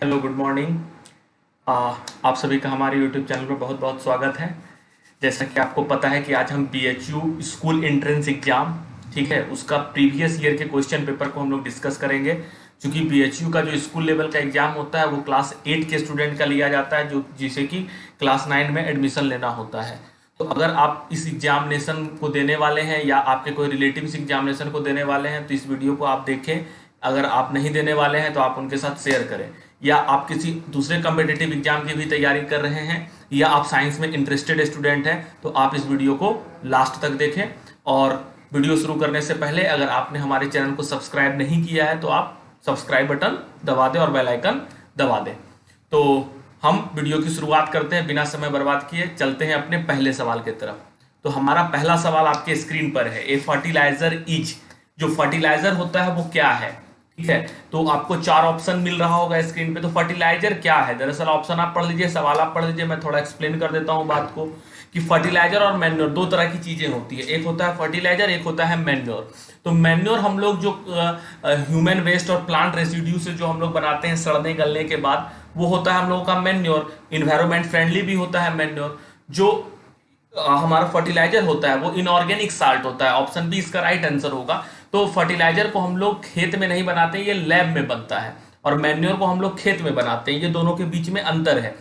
Hello, good morning. आप सभी का हमारे यूट्यूब चैनल पर बहुत बहुत स्वागत है। जैसा कि आपको पता है कि आज हम बीएचयू स्कूल एंट्रेंस एग्जाम, ठीक है, उसका प्रीवियस ईयर के क्वेश्चन पेपर को हम लोग डिस्कस करेंगे। क्योंकि बीएचयू का जो स्कूल लेवल का एग्जाम होता है वो क्लास 8 के स्टूडेंट का लिया जाता है, जो जिसे कि क्लास 9 में एडमिशन लेना होता है। तो अगर आप इस एग्जामिनेशन को देने वाले हैं या आपके कोई रिलेटिव इस एग्जामिनेशन को देने वाले हैं तो इस वीडियो को आप देखें। अगर आप नहीं देने वाले हैं तो आप उनके साथ शेयर करें, या आप किसी दूसरे कम्पिटिटिव एग्जाम की भी तैयारी कर रहे हैं या आप साइंस में इंटरेस्टेड स्टूडेंट हैं तो आप इस वीडियो को लास्ट तक देखें। और वीडियो शुरू करने से पहले अगर आपने हमारे चैनल को सब्सक्राइब नहीं किया है तो आप सब्सक्राइब बटन दबा दें और बेल आइकन दबा दें। तो हम वीडियो की शुरुआत करते हैं, बिना समय बर्बाद किए चलते हैं अपने पहले सवाल की तरफ। तो हमारा पहला सवाल आपके स्क्रीन पर है, ए फर्टिलाइजर इज। जो फर्टिलाइजर होता है वो क्या है, ठीक है। तो आपको 4 ऑप्शन मिल रहा होगा स्क्रीन पे। तो फर्टिलाइजर क्या है, दरअसल ऑप्शन आप पढ़ लीजिए, सवाल आप पढ़ लीजिए, मैं थोड़ा एक्सप्लेन कर देता हूं बात को। कि फर्टिलाइजर और मैन्योर दो तरह की चीजें होती है, एक होता है फर्टिलाइजर, एक होता है मैन्योर। तो मैन्योर हम लोग जो ह्यूमन वेस्ट और प्लांट रेसिड्यू से जो हम लोग बनाते हैं सड़ने गलने के बाद, वो होता है हम लोगों का मैन्योर। इन्वायरमेंट फ्रेंडली भी होता है मैन्योर। जो हमारा फर्टिलाइजर होता है वो इनऑर्गेनिक साल्ट होता है। ऑप्शन बी इसका राइट आंसर होगा। तो फर्टिलाइजर को हम लोग खेत में नहीं बनाते, ये लैब में बनता है। और मैन्योर को हम लोग खेत में बनाते हैं, ये दोनों के बीच में अंतर है।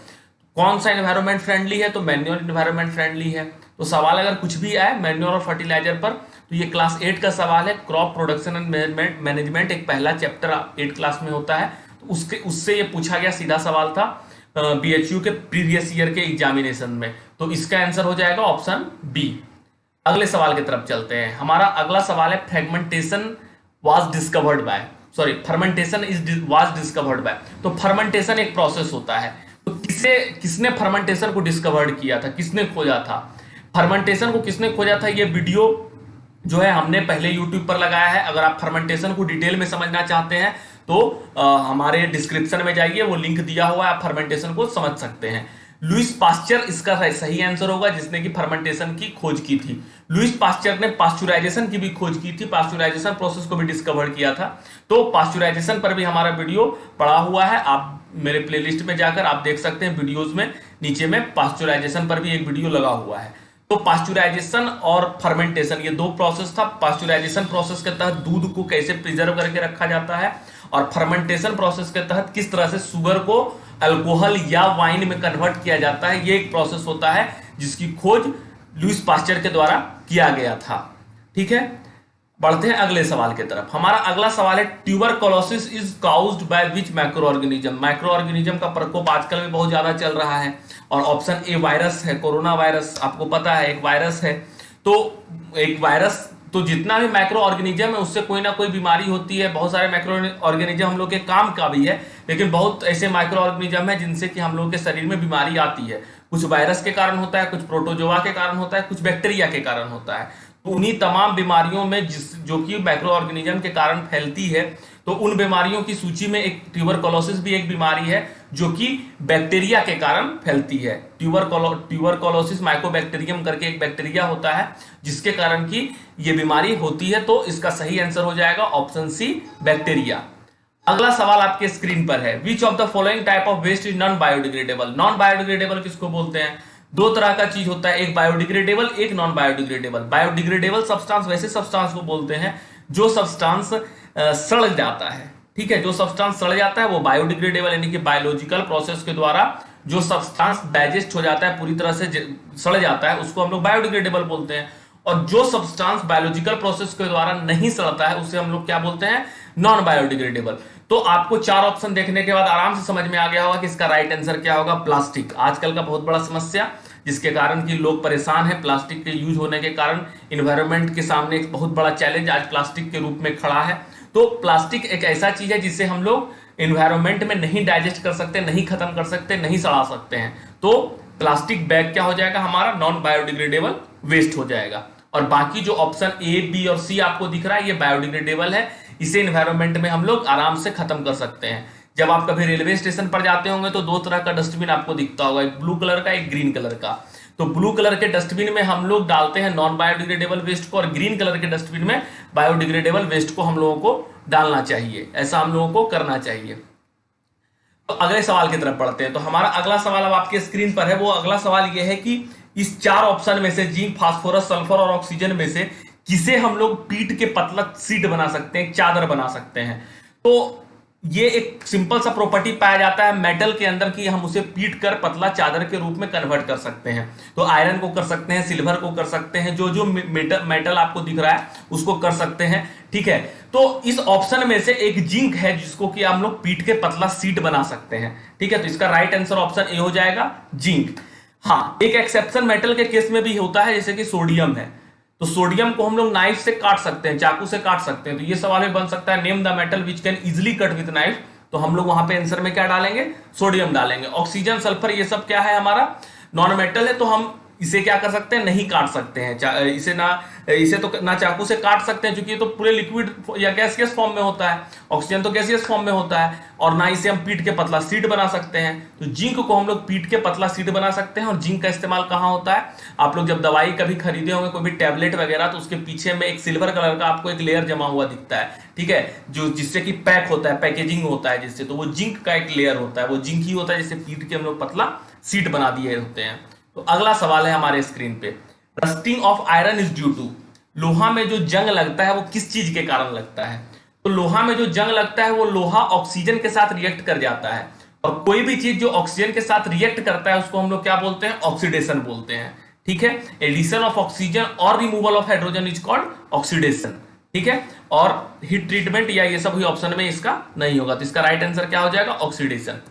कौन सा एनवायरमेंट फ्रेंडली है, तो मैन्योर एनवायरमेंट फ्रेंडली है। तो सवाल अगर कुछ भी आए मैन्योर और फर्टिलाइजर पर तो ये क्लास 8 का सवाल है। क्रॉप प्रोडक्शन एंड मैनेजमेंट एक पहला चैप्टर 8 क्लास में होता है। तो उससे ये पूछा गया सीधा सवाल था बीएचयू के प्रीवियस ईयर के एग्जामिनेशन में। तो इसका आंसर हो जाएगा ऑप्शन बी। अगले सवाल की तरफ चलते हैं। हमारा अगला सवाल है fermentation was discovered by, sorry fermentation is was discovered by. तो फर्मेंटेशन एक प्रोसेस होता है। तो किसने फर्मेंटेशन को डिस्कवर्ड किया था, किसने खोजा था? फर्मेंटेशन को किसने खोजा था, ये वीडियो जो है हमने पहले यूट्यूब पर लगाया है। अगर आप फर्मेंटेशन को डिटेल में समझना चाहते हैं तो हमारे डिस्क्रिप्शन में जाइए, वो लिंक दिया हुआ है, आप फर्मेंटेशन को समझ सकते हैं। लुईस पास्चर इसका सही आंसर होगा, जिसने कि फर्मेंटेशन की खोज की थी। लुईस पास्चर ने पास्चुराइजेशन की भी खोज की थी, पास्चुराइजेशन प्रोसेस को भी डिस्कवर किया था। तो पास्चुराइजेशन पर भी हमारा वीडियो पड़ा हुआ है, आप मेरे प्लेलिस्ट में जाकर आप देख सकते हैं। वीडियोज में नीचे में पास्चुराइजेशन पर भी एक वीडियो लगा हुआ है। तो पास्चुराइजेशन और फर्मेंटेशन ये दो प्रोसेस था। पास्चुराइजेशन प्रोसेस के तहत दूध को कैसे प्रिजर्व करके रखा जाता है, और फर्मेंटेशन प्रोसेस के तहत किस तरह से शुगर को अल्कोहल या वाइन में कन्वर्ट किया जाता है, ये एक प्रोसेस होता है जिसकी खोज लुईस पास्चर के द्वारा किया गया था। ठीक है, बढ़ते हैं अगले सवाल की तरफ। हमारा अगला सवाल है tuberculosis is caused by which micro organism. Micro organism का प्रकोप आजकल में बहुत ज्यादा चल रहा है। और ऑप्शन ए वायरस है, कोरोना वायरस, आपको पता है एक वायरस है। तो एक वायरस, तो जितना भी माइक्रो ऑर्गेनिज्म है उससे कोई ना कोई बीमारी होती है। बहुत सारे माइक्रो ऑर्गेनिज्म हम लोग के काम का भी है, लेकिन बहुत ऐसे माइक्रो ऑर्गेनिज्म है जिनसे कि हम लोग के शरीर में बीमारी आती है। कुछ वायरस के कारण होता है, कुछ प्रोटोजोआ के कारण होता है, कुछ बैक्टीरिया के कारण होता है। तो उन्हीं तमाम बीमारियों में जो कि माइक्रो ऑर्गेनिज्म के कारण फैलती है, तो उन बीमारियों की सूची में एक ट्यूबरकुलोसिस भी एक बीमारी है जो कि बैक्टीरिया के कारण फैलती है। ट्यूबरकुलोसिस माइकोबैक्टीरियम करके एक बैक्टीरिया होता है जिसके कारण की ये बीमारी होती है। तो इसका सही आंसर हो जाएगा ऑप्शन सी, बैक्टीरिया। अगला सवाल आपके स्क्रीन पर है, which of the following type of waste is non biodegradable. Non biodegradable किसको बोलते हैं? दो तरह का चीज होता है, एक बायोडिग्रेडेबल, एक नॉन बायोडिग्रेडेबल। बायोडिग्रेडेबल सब्सटेंस वैसे सब्सटेंस को बोलते हैं जो सब्सटेंस सड़ जाता है। ठीक है, जो सब्सटेंस सड़ जाता है वो बायोडिग्रेडेबल, यानी कि बायोलॉजिकल प्रोसेस के द्वारा जो सब्सटेंस डाइजेस्ट हो जाता है, पूरी तरह से सड़ जाता है, उसको हम लोग बायोडिग्रेडेबल बोलते हैं। और जो सब्सटेंस बायोलॉजिकल प्रोसेस के द्वारा नहीं सड़ता है उसे हम लोग क्या बोलते हैं? Non biodegradable. तो आपको 4 ऑप्शन देखने के बाद आराम से समझ में आ गया होगा कि इसका राइट आंसर क्या होगा, प्लास्टिक। आजकल का बहुत बड़ा समस्या जिसके कारण कि लोग परेशान है, प्लास्टिक के यूज होने के कारण इन्वायरमेंट के सामने एक बहुत बड़ा चैलेंज आज प्लास्टिक के रूप में खड़ा है। तो प्लास्टिक एक ऐसा चीज है जिसे हम लोग इन्वायरमेंट में नहीं डाइजेस्ट कर सकते, नहीं खत्म कर सकते, नहीं सड़ा सकते हैं। तो प्लास्टिक बैग क्या हो जाएगा हमारा? नॉन बायोडिग्रेडेबल वेस्ट हो जाएगा। और बाकी जो ऑप्शन ए, बी और सी आपको दिख रहा है ये बायोडिग्रेडेबल है, इसे इन्वायरमेंट में हम लोग आराम से खत्म कर सकते हैं। जब आप कभी रेलवे स्टेशन पर जाते होंगे तो 2 तरह का डस्टबिन आपको दिखता होगा, एक ब्लू कलर का, एक ग्रीन कलर का। तो ब्लू कलर के डस्टबिन में हम लोग डालते हैं नॉन बायोडिग्रेडेबल वेस्ट को, और ग्रीन कलर के डस्टबिन में बायोडिग्रेडेबल वेस्ट को हम लोगों को डालना चाहिए, ऐसा हम लोगों को करना चाहिए। तो अगले सवाल की तरफ बढ़ते हैं। तो हमारा अगला सवाल अब आपके स्क्रीन पर है। वो अगला सवाल ये है कि इस चार ऑप्शन में से जिंक, फास्फोरस, सल्फर और ऑक्सीजन में से किसे हम लोग पीट के पतला सीट बना सकते हैं, चादर बना सकते हैं। तो ये एक सिंपल सा प्रॉपर्टी पाया जाता है मेटल के अंदर कि हम उसे पीट कर पतला चादर के रूप में कन्वर्ट कर सकते हैं। तो आयरन को कर सकते हैं, सिल्वर को कर सकते हैं, जो जो मेटल आपको दिख रहा है उसको कर सकते हैं। ठीक है, तो इस ऑप्शन में से एक जिंक है जिसको कि हम लोग पीट के पतला सीट बना सकते हैं। ठीक है, तो इसका राइट आंसर ऑप्शन ए हो जाएगा, जिंक। हाँ, एक एक्सेप्शन मेटल के केस में भी होता है, जैसे कि सोडियम है। तो सोडियम को हम लोग नाइफ से काट सकते हैं, चाकू से काट सकते हैं। तो ये सवाल में बन सकता है, name the metal which can easily cut with knife. तो हम लोग वहां पे आंसर में क्या डालेंगे, सोडियम डालेंगे। ऑक्सीजन, सल्फर, ये सब क्या है, हमारा नॉन मेटल है, तो हम इसे क्या कर सकते हैं, नहीं काट सकते हैं। इसे तो ना चाकू से काट सकते हैं क्योंकि ये तो पूरे लिक्विड या गैसियस फॉर्म में होता है। ऑक्सीजन तो गैसियस फॉर्म में होता है, और ना इसे हम पीट के पतला सीट बना सकते हैं। तो जिंक को हम लोग पीट के पतला सीट बना सकते हैं। और जिंक का इस्तेमाल कहाँ होता है, आप लोग जब दवाई कभी खरीदे होंगे, कोई भी टैबलेट वगैरह, तो उसके पीछे में एक सिल्वर कलर का आपको एक लेयर जमा हुआ दिखता है। ठीक है, जो जिससे कि पैक होता है, पैकेजिंग होता है जिससे, तो वो जिंक का एक लेयर होता है, वो जिंक ही होता है जिससे पीट के हम लोग पतला सीट बना दिए होते हैं। तो अगला सवाल है हमारे स्क्रीन पे, rusting of iron is due to. लोहा में जो जंग लगता है वो किस चीज के कारण लगता है। तो लोहा में जो जंग लगता है वो लोहा ऑक्सीजन के साथ रिएक्ट कर जाता है, और कोई भी चीज जो ऑक्सीजन के साथ रिएक्ट करता है उसको हम लोग क्या बोलते हैं, ऑक्सीडेशन बोलते हैं। ठीक है, एडिशन ऑफ ऑक्सीजन और removal of hydrogen is called oxidation. ठीक है, और हीट ट्रीटमेंट या ये सब हुई ऑप्शन में इसका नहीं होगा, तो इसका राइट आंसर क्या हो जाएगा, ऑक्सीडेशन।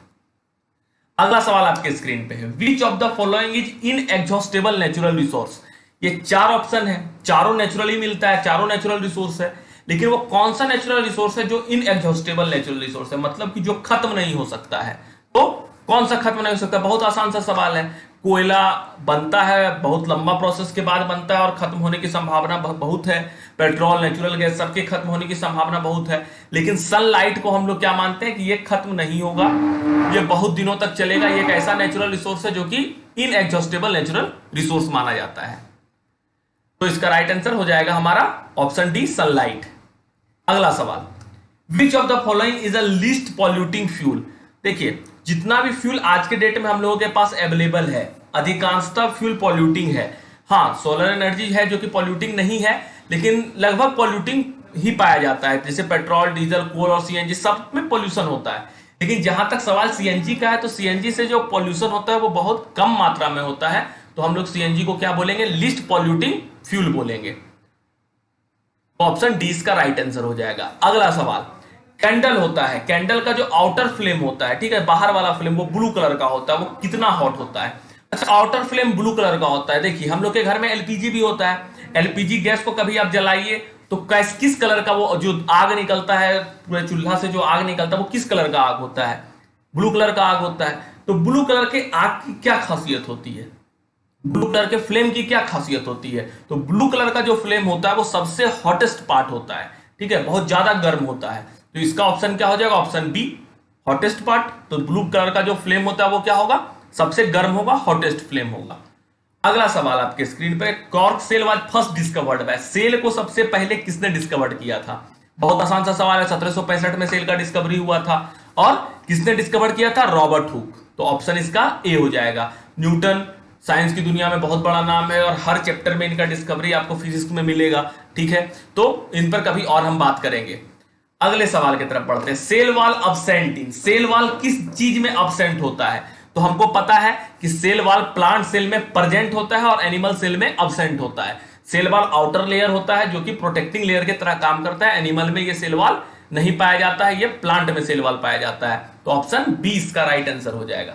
अगला सवाल आपके स्क्रीन पे है, which of the following is inexhaustible natural resource. ये चार ऑप्शन है, चारों नेचुरली मिलता है, चारों नेचुरल रिसोर्स है, लेकिन वो कौन सा नेचुरल रिसोर्स है जो इनएग्जॉस्टेबल नेचुरल रिसोर्स है, मतलब कि जो खत्म नहीं हो सकता है। तो कौन सा खत्म नहीं हो सकता, बहुत आसान सा सवाल है। कोयला बनता है, बहुत लंबा प्रोसेस के बाद बनता है और खत्म होने की संभावना बहुत है। पेट्रोल, नेचुरल गैस, सबके खत्म होने की संभावना बहुत है। लेकिन सनलाइट को हम लोग क्या मानते हैं कि ये खत्म नहीं होगा, ये बहुत दिनों तक चलेगा। ये एक ऐसा नेचुरल रिसोर्स है जो कि इनएग्जॉस्टेबल नेचुरल रिसोर्स माना जाता है। तो इसका राइट आंसर हो जाएगा हमारा ऑप्शन डी, सनलाइट। अगला सवाल, which of the following is a least polluting fuel. देखिए, जितना भी फ्यूल आज के डेट में हम लोगों के पास अवेलेबल है, अधिकांशतः फ्यूल पॉल्यूटिंग है। हाँ, सोलर एनर्जी है जो कि पॉल्यूटिंग नहीं है, लेकिन लगभग पॉल्यूटिंग ही पाया जाता है। जैसे पेट्रोल, डीजल, कोल और सीएनजी, सब में पॉल्यूशन होता है। लेकिन जहां तक सवाल सीएनजी का है, तो सीएनजी से जो पॉल्यूशन होता है वो बहुत कम मात्रा में होता है। तो हम लोग सीएनजी को क्या बोलेंगे, लीस्ट पॉल्यूटिंग फ्यूल बोलेंगे। ऑप्शन डी इसका राइट आंसर हो जाएगा। अगला सवाल, कैंडल होता है, कैंडल का जो आउटर फ्लेम होता है, ठीक है, बाहर वाला फ्लेम, वो ब्लू कलर का होता है, वो कितना हॉट होता है। अच्छा, आउटर फ्लेम ब्लू कलर का होता है। देखिए, हम लोग के घर में एलपीजी भी होता है। एलपीजी गैस को कभी आप जलाइए तो किस कलर का वो जो आग निकलता है, पूरे चूल्हा से जो आग निकलता है वो किस कलर का आग होता है, ब्लू कलर का आग होता है। तो ब्लू कलर के आग की क्या खासियत होती है, ब्लू कलर के फ्लेम की क्या खासियत होती है। तो ब्लू कलर का जो फ्लेम होता है वो सबसे हॉटेस्ट पार्ट होता है। ठीक है, बहुत ज्यादा गर्म होता है। तो इसका ऑप्शन क्या हो जाएगा, ऑप्शन बी, हॉटेस्ट पार्ट। तो ब्लू कलर का जो फ्लेम होता है वो क्या होगा, सबसे गर्म होगा, हॉटेस्ट फ्लेम होगा। अगला सवाल आपके स्क्रीन पे, cork cell was first discovered by. Cell को सबसे पहले किसने डिस्कवर्ड किया था। बहुत आसान सा सवाल है, 1765 में सेल का डिस्कवरी हुआ था, और किसने डिस्कवर किया था, रॉबर्ट हुक। तो ऑप्शन इसका ए हो जाएगा। न्यूटन साइंस की दुनिया में बहुत बड़ा नाम है, और हर चैप्टर में इनका डिस्कवरी आपको फिजिक्स में मिलेगा। ठीक है, तो इन पर कभी और हम बात करेंगे। अगले सवाल की तरफ बढ़ते हैं, cell wall absent in. Cell wall किस चीज में अब्सेंट होता है। तो हमको पता है कि सेल वॉल प्लांट सेल में प्रेजेंट होता है और एनिमल सेल में अब्सेंट होता है। सेल वॉल आउटर लेयर होता है जो कि प्रोटेक्टिंग लेयर की तरह काम करता है। एनिमल में ये सेल वॉल नहीं पाया जाता है, ये प्लांट में सेल वॉल पाया जाता है। तो ऑप्शन बी इसका राइट आंसर हो जाएगा।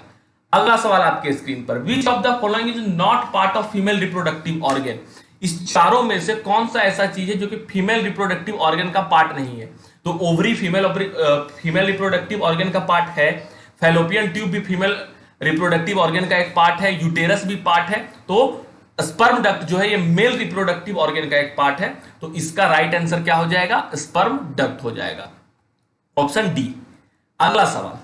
अगला सवाल आपके स्क्रीन पर, विच of the following is not part of female reproductive organ. इस चारों में से कौन सा ऐसा चीज है जो कि फीमेल रिप्रोडक्टिव ऑर्गन का पार्ट नहीं है। तो ओवरी फीमेल रिप्रोडक्टिव ऑर्गन का पार्ट है, फैलोपियन ट्यूब भी फीमेल रिप्रोडक्टिव ऑर्गन का एक पार्ट है, यूटेरस भी पार्ट है, तो स्पर्म डक्ट जो है ये मेल रिप्रोडक्टिव ऑर्गन का एक पार्ट है। तो इसका राइट आंसर क्या हो जाएगा, स्पर्म डक्ट हो जाएगा, ऑप्शन डी। अगला सवाल,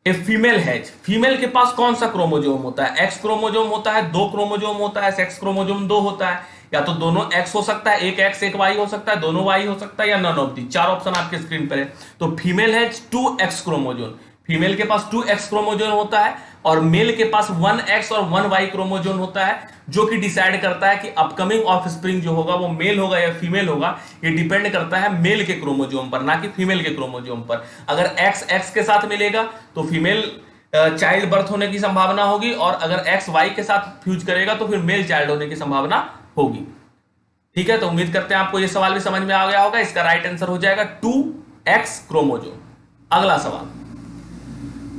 ए फीमेल हैज, फीमेल के पास कौन सा क्रोमोजोम होता है। एक्स क्रोमोजोम होता है, 2 क्रोमोजोम होता है, सेक्स क्रोमोजोम 2 होता है, या तो दोनों एक्स हो सकता है, एक एक्स एक वाई हो सकता है, दोनों वाई हो सकता है, या नन ऑफ दी। 4 ऑप्शन आपके स्क्रीन पर है। तो female has 2 x chromosome, female के पास 2x क्रोमोजोम होता है और मेल के पास 1x और 1y क्रोमोजोम होता है, जो कि डिसाइड करता है कि अपकमिंग ऑफस्प्रिंग जो होगा वो मेल होगा या फीमेल होगा। ये डिपेंड करता है मेल के क्रोमोजोम पर, ना कि फीमेल के क्रोमोजोम पर। अगर x के साथ मिलेगा तो फीमेल चाइल्ड बर्थ होने की संभावना होगी, और अगर x y के साथ फ्यूज करेगा तो फिर मेल चाइल्ड होने की संभावना होगी। ठीक है, तो उम्मीद करते हैं आपको ये सवाल भी समझ में आ गया होगा। इसका राइट आंसर हो जाएगा 2x क्रोमोजोम। अगला सवाल,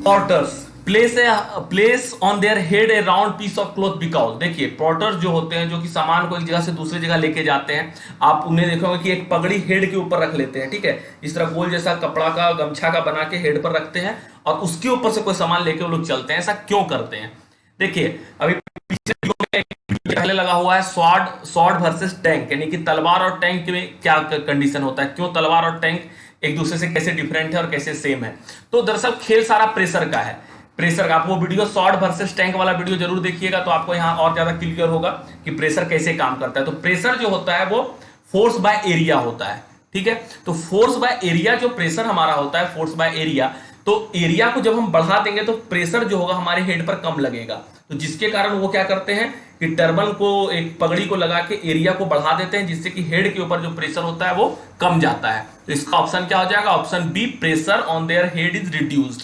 potters place on their head a round piece of cloth because. देखिए, पॉटर्स जो होते हैं, जो कि सामान को एक जगह से दूसरी जगह लेके जाते हैं, आप उन्हें देखोगे कि एक पगड़ी हेड के ऊपर रख लेते हैं। ठीक है, इस तरह गोल जैसा कपड़ा का गमछा का बना के हेड पर रखते हैं और उसके ऊपर से कोई सामान लेके वो लोग चलते हैं। ऐसा क्यों करते हैं? देखिए, अभी पहले लगा हुआ है स्वॉर्ड वर्सेस टैंक, यानी कि तलवार और टैंक में क्या कंडीशन होता है, क्यों तलवार और टैंक एक दूसरे से कैसे डिफरेंट है और कैसे सेम है। तो दरअसल खेल सारा प्रेशर का है। प्रेशर का आप वो वीडियो स्वॉर्ड वर्सेस टैंक वाला वीडियो जरूर देखिएगा, तो आपको यहां और ज्यादा क्लियर होगा कि प्रेशर कैसे काम करता है। तो प्रेशर जो होता है वो फोर्स बाय एरिया होता है। ठीक है, तो फोर्स बाय एरिया, जो प्रेशर हमारा होता है फोर्स बाय एरिया, तो एरिया को जब हम बढ़ा देंगे तो प्रेशर जो होगा हमारे हेड पर कम लगेगा। तो जिसके कारण वो क्या करते हैं कि टर्बन को, एक पगड़ी को लगा के एरिया को बढ़ा देते हैं, जिससे कि हेड के ऊपर जो प्रेशर होता है वो कम जाता है। तो इसका ऑप्शन क्या हो जाएगा? Option B, pressure on their head is reduced.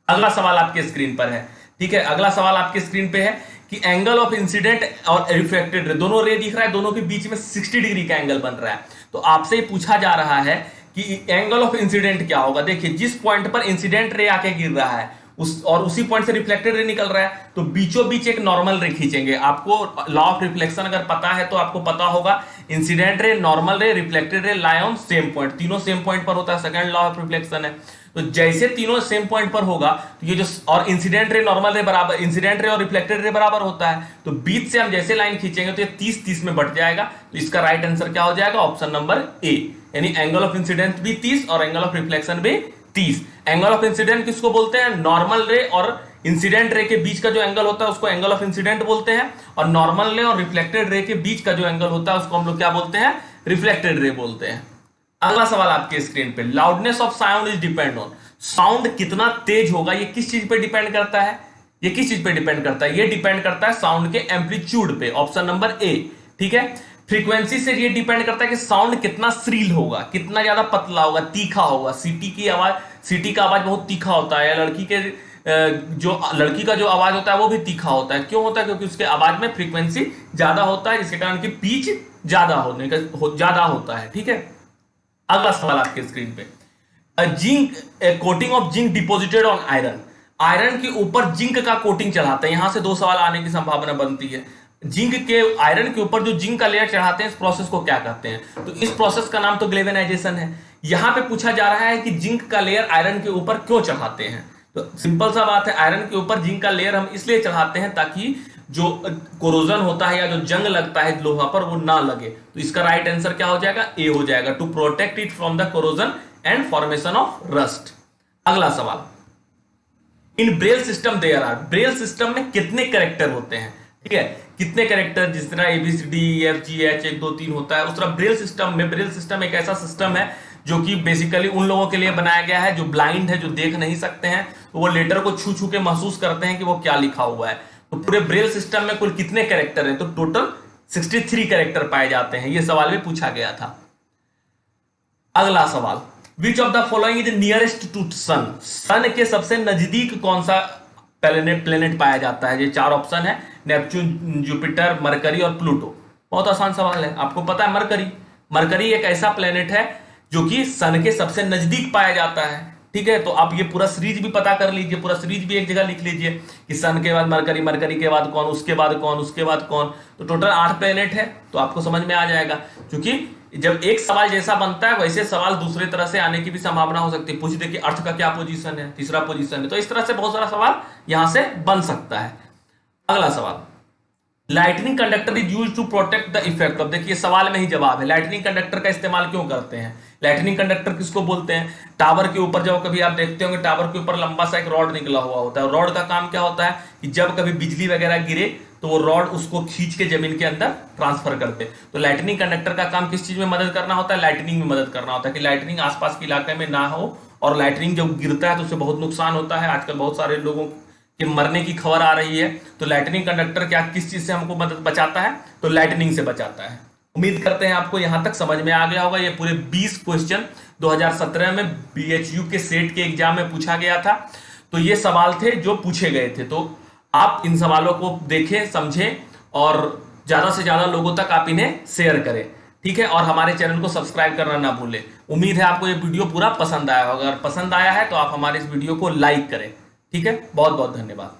अगला सवाल आपके स्क्रीन पर है। ठीक है, अगला सवाल आपके स्क्रीन पे है कि एंगल ऑफ इंसिडेंट और रिफ्लेक्टेड रे, दोनों रे दिख रहा है, दोनों के बीच में 60 डिग्री का एंगल बन रहा है। तो आपसे पूछा जा रहा है कि एंगल ऑफ इंसिडेंट क्या होगा। देखिए, जिस पॉइंट पर इंसिडेंट रे आके गिर रहा है उसी पॉइंट से रिफ्लेक्टेड रे निकल रहा है, तो बीचों बीच एक नॉर्मल रे खींचेंगे। आपको लॉ ऑफ रिफ्लेक्शन अगर पता है तो आपको पता होगा, इंसिडेंट रे, नॉर्मल रे, reflected ray lie on same point, तीनों सेम पॉइंट पर होता है। सेकंड लॉ ऑफ रिफ्लेक्शन है। तो जैसे तीनों सेम पॉइंट पर होगा तो ये जो, और इंसिडेंट रे नॉर्मल रे बराबर, इंसिडेंट रे और रिफ्लेक्टेड रे बराबर होता है, तो बीच से हम जैसे लाइन खींचेंगे तो ये 30-30 में बट जाएगा। तो इसका राइट आंसर क्या हो जाएगा? ऑप्शन नंबर ए, यानी एंगल ऑफ इंसिडेंट भी 30 और एंगल ऑफ रिफ्लेक्शन भी 30। एंगल ऑफ इंसिडेंट किसको बोलते हैं? नॉर्मल रे और इंसिडेंट रे के बीच का जो एंगल होता है उसको एंगल ऑफ इंसिडेंट बोलते हैं, और नॉर्मल रे और रिफ्लेक्टेड रे के बीच का जो एंगल होता है उसको हम लोग क्या बोलते हैं? रिफ्लेक्टेड रे बोलते हैं। अगला सवाल आपके स्क्रीन पे, loudness of sound is depend on. Sound कितना तेज होगा ये किस चीज पे डिपेंड करता है? ये किस चीज पे डिपेंड करता है? ये डिपेंड करता है साउंड के एम्पलीट्यूड पे, ऑप्शन नंबर ए। ठीक है, फ्रीक्वेंसी से ये डिपेंड करता है कि साउंड कितना श्रील होगा, कितना ज्यादा पतला होगा, तीखा होगा। सीटी का आवाज बहुत तीखा होता है, या लड़की का जो आवाज होता है वो भी तीखा होता है। क्यों होता है? क्योंकि उसके आवाज में फ्रीक्वेंसी ज्यादा होता है, जिसके कारण की पिच ज्यादा होता है। ठीक है, अगला सवाल आपके स्क्रीन पे, zinc coating of zinc deposited on iron. Iron के ऊपर जिंक का कोटिंग चढ़ाते हैं। यहां से दो सवाल आने की संभावना बनती है। जिंक के, आयरन के ऊपर जो जिंक का लेयर चढ़ाते हैं, इस प्रोसेस को क्या कहते हैं? तो इस प्रोसेस का नाम तो ग्लेवेनाइजेशन है। यहां पे पूछा जा रहा है कि जिंक का लेयर आयरन के ऊपर क्यों चढ़ाते हैं। तो सिंपल सा बात है, आयरन के ऊपर जिंक का लेयर हम इसलिए चढ़ाते हैं ताकि जो कोरोजन होता है या जो जंग लगता है लोहा पर वो ना लगे। तो इसका राइट आंसर क्या हो जाएगा? ए हो जाएगा, to protect it from the corrosion and formation of rust. अगला सवाल, in braille system there are, braille system में कितने कैरेक्टर होते हैं? ठीक है, कितने कैरेक्टर, जिस तरह ABCDEFGH 1 2 3 होता है, उस तरह ब्रेल सिस्टम में, ब्रेल सिस्टम एक ऐसा सिस्टम है जो कि बेसिकली उन लोगों के लिए बनाया गया है जो ब्लाइंड है, जो देख नहीं सकते हैं, तो वो लेटर को छू छू के महसूस करते हैं कि वो क्या लिखा हुआ है। तो पूरे ब्रेल सिस्टम में कुल कितने कैरेक्टर हैं? तो टोटल 63 कैरेक्टर पाए जाते हैं। ये सवाल भी पूछा गया था। अगला सवाल, which of the following is nearest to sun. Sun के सबसे नजदीक कौन सा प्लेनेट पाया जाता है? ये 4 ऑप्शन है, नेपच्यून, जुपिटर, मरकरी और प्लूटो। बहुत आसान सवाल है, आपको पता है मरकरी। मरकरी एक ऐसा प्लेनेट है जो कि सन के सबसे नजदीक पाया जाता है। ठीक है, तो आप ये पूरा सीरीज भी पता कर लीजिए, पूरा सीरीज भी एक जगह लिख लीजिए कि सन के बाद मरकरी, मरकरी के बाद कौन, उसके बाद कौन, उसके बाद कौन। तो टोटल 8 प्लेनेट है, तो आपको समझ में आ जाएगा। क्योंकि जब एक सवाल जैसा बनता है वैसे सवाल दूसरे तरह से आने की भी संभावना हो सकती है। पूछ दे कि अर्थ का क्या पोजीशन है, तीसरा पोजीशन है, तो इस तरह से बहुत सारा सवाल यहां से बन सकता है। अगला सवाल, lightning conductor is used to protect the effect of. देखिए, सवाल में ही जवाब है, लाइटनिंग कंडक्टर का इस्तेमाल क्यों करते हैं? लाइटनिंग कंडक्टर किसको बोलते हैं? टावर के ऊपर जब कभी आप देखते होंगे, टावर के ऊपर लंबा सा एक रॉड निकला हुआ होता है। रॉड का काम क्या होता है कि जब कभी बिजली वगैरह गिरे तो वो रॉड उसको खींच के जमीन के अंदर ट्रांसफर करते हैं। तो लाइटनिंग कंडक्टर का काम किस चीज में मदद करना होता है? लाइटनिंग में मदद करना होता है कि लाइटनिंग आसपास के इलाके में ना हो और लाइटनिंग जब गिरता है तो उससे बहुत नुकसान होता है। आजकल बहुत सारे लोगों के मरने की खबर आ रही है। तो लाइटनिंग कंडक्टर क्या किस चीज से हमको मदद बचाता है? तो लाइटनिंग से बचाता है। उम्मीद करते हैं आपको यहां तक समझ में आ गया होगा। ये पूरे 20 क्वेश्चन 2017 में बीएचयू के सेट के एग्जाम में पूछा गया था। तो ये सवाल थे जो पूछे गए थे। तो आप इन सवालों को देखें, समझें और ज्यादा से ज्यादा लोगों तक आप इन्हें शेयर करें, ठीक है। और हमारे चैनल को सब्सक्राइब करना ना भूलें। उम्मीद है आपको ये वीडियो पूरा पसंद आया होगा। अगर पसंद आया है तो आप हमारे इस वीडियो को लाइक करें, ठीक है। बहुत बहुत धन्यवाद।